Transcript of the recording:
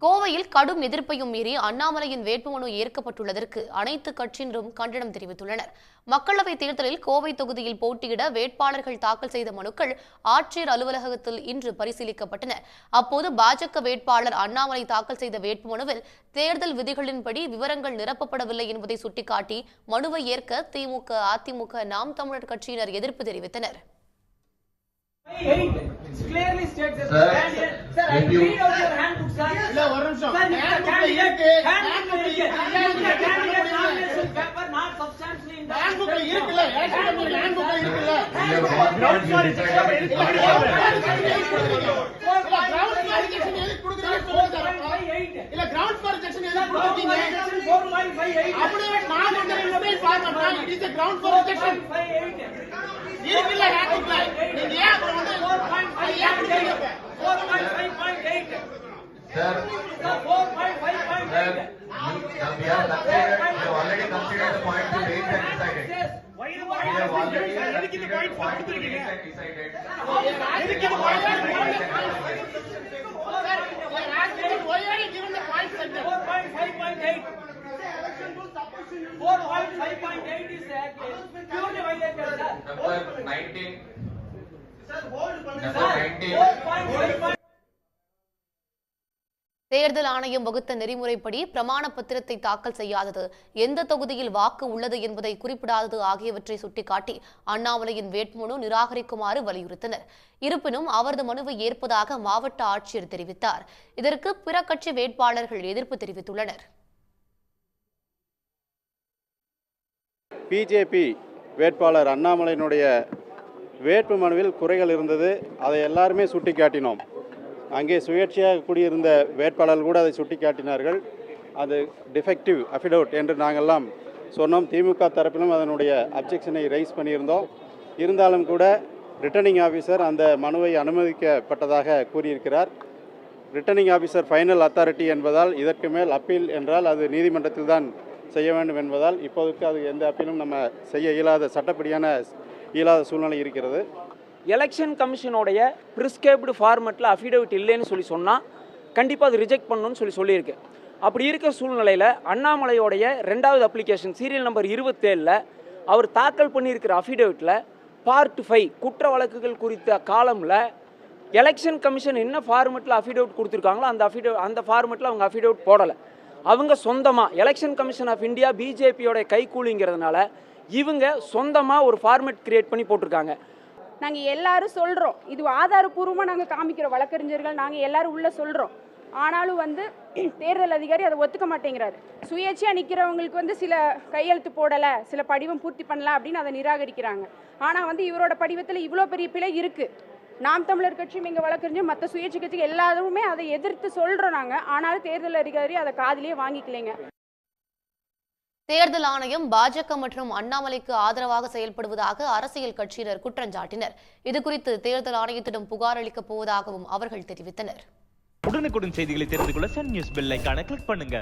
கோவையில் கடும் எதிர்ப்பையும் மீறி அண்ணாமலையின் வேட்புமனு ஏற்கப்பட்டுள்ளதற்கு அனைத்து கட்சியினரும் கண்டனம் தெரிவித்துள்ளனர். மக்களவைத் தேர்தலில் கோவை தொகுதியில் போட்டியிட வேட்பாளர்கள் தாக்கல் செய்த மனுக்கள் ஆட்சியர் அலுவலகத்தில் இன்று பரிசீலிக்கப்பட்டன. அப்போது பாஜக வேட்பாளர் அண்ணாமலை தாக்கல் செய்த வேட்புமனுவில் தேர்தல் விதிகளின்படி விவரங்கள் நிரப்பப்படவில்லை என்பதை சுட்டிக்காட்டி மனுவை ஏற்க திமுக, அதிமுக, நாம் தமிழர் கட்சியினர் எதிர்ப்பு தெரிவித்தனர். Clearly states that sir, I read out your handbook, sir. இல்ல ஒரு நிமிஷம். Handbook paper not substantially in the handbook இருக்குல்ல, handbook இருக்குல்ல. ground for rejection எதுக்கு கொடுக்குறீங்க? இல்ல ground for rejection எதுக்கு கொடுத்தீங்க? 4.58 அப்படியே நான் வந்து ரிசல்ட் பார்த்தா it is a ground for rejection. இருக்குல்ல handbookல. நீங்க ஏன் அப்புறம் வந்து 4.58 Sir, 4.5.8 we have already considered the point to raise and decided. We have already considered the point to raise and decided. why are you given the points like that? 4.5.8 4.5.8 is purely violated, sir. Number 19. Number 19. தேர்தல் ஆணையம் வகுத்த நெறிமுறைப்படி பிரமாண பத்திரத்தை தாக்கல் செய்யாதது, எந்த தொகுதியில் வாக்கு உள்ளது என்பதை குறிப்பிடாதது ஆகியவற்றை சுட்டிக்காட்டி அண்ணாமலையின் வேட்புமனு நிராகரிக்குமாறு வலியுறுத்தினர். இருப்பினும் அவரது மனுவை ஏற்பதாக மாவட்ட ஆட்சியர் தெரிவித்தார். இதற்கு பிற கட்சி வேட்பாளர்கள் எதிர்ப்பு தெரிவித்துள்ளனர். பிஜேபி வேட்பாளர் அண்ணாமலையினுடைய வேட்புமனுவில் குறைகள் இருந்தது. அதை எல்லாருமே சுட்டிக்காட்டினோம். அங்கே சுயேட்சையாக கூடியிருந்த வேட்பாளர்கள் கூட அதை சுட்டிக்காட்டினார்கள். அது டிஃபெக்டிவ் அஃபிடவுட் என்று நாங்கள்லாம் சொன்னோம். திமுக தரப்பிலும் அதனுடைய அப்ஜெக்ஷனை ரைஸ் பண்ணியிருந்தோம். இருந்தாலும் கூட ரிட்டர்னிங் ஆஃபீஸர் அந்த மனுவை அனுமதிக்கப்பட்டதாக கூறியிருக்கிறார். ரிட்டர்னிங் ஆஃபீஸர் ஃபைனல் அத்தாரிட்டி என்பதால் இதற்கு மேல் அப்பீல் என்றால் அது நீதிமன்றத்தில் தான் செய்ய வேண்டும் என்பதால் இப்போதைக்கு அது எந்த அப்பீலும் நம்ம செய்ய இயலாத இயலாத சூழ்நிலை இருக்கிறது. எலெக்ஷன் கமிஷனுடைய ப்ரிஸ்கிரைப்டு ஃபார்மெட்டில் அஃபிடவிட் இல்லைன்னு சொன்னால் கண்டிப்பாக அது ரிஜெக்ட் பண்ணணும்னு சொல்லியிருக்கு. அப்படி இருக்கிற சூழ்நிலையில் அண்ணாமலையோடைய 2வது அப்ளிகேஷன் சீரியல் நம்பர் 27 அவர் தாக்கல் பண்ணியிருக்கிற அஃபிடவிட்டில் பார்ட் 5 குற்ற வழக்குகள் குறித்த காலமில் எலெக்ஷன் கமிஷன் என்ன ஃபார்மெட்டில் அஃபிடவிட் கொடுத்துருக்காங்களோ அந்த ஃபார்மெட்டில் அவங்க அஃபிடவிட் போடலை. அவங்க சொந்தமாக எலெக்ஷன் கமிஷன் ஆஃப் இந்தியா பிஜேபியோடைய கைக்கூலிங்கிறதுனால இவங்க சொந்தமாக ஒரு ஃபார்மெட் கிரியேட் பண்ணி போட்டிருக்காங்க. நாங்கள் எல்லாரும் சொல்கிறோம், இது ஆதாரப்பூர்வமாக நாங்கள் காமிக்கிறோம், வழக்கறிஞர்கள் நாங்கள் எல்லாரும் உள்ளே சொல்கிறோம். ஆனாலும் தேர்தல் அதிகாரி அதை ஒத்துக்க மாட்டேங்கிறாரு. சுயேட்சையாக நிற்கிறவங்களுக்கு சில கையெழுத்து போடலை, சில படிவம் பூர்த்தி பண்ணல அப்படின்னு அதை நிராகரிக்கிறாங்க. ஆனால் இவரோட படிவத்தில் இவ்வளோ பெரிய பிழை இருக்குது. நாம் தமிழர் கட்சியும் எங்கள் வழக்கறிஞர் மற்ற சுயேட்சை கட்சிக்கு எல்லாருமே அதை எதிர்த்து சொல்கிறோம் நாங்கள். ஆனாலும் தேர்தல் அதிகாரி அதை காதிலே வாங்கிக்கலைங்க. தேர்தல் ஆணையம் பாஜக மற்றும் அண்ணாமலைக்கு ஆதரவாக செயல்படுவதாக அரசியல் கட்சியினர் குற்றஞ்சாட்டினர். இதுகுறித்து தேர்தல் ஆணையத்திடம் புகார் அளிக்கப் போவதாகவும் அவர்கள் தெரிவித்தனர். உடனுக்குடன் செய்திகளை தெரிந்து கொள்ள சன் நியூஸ் பெல் ஐகானை கிளிக் பண்ணுங்க.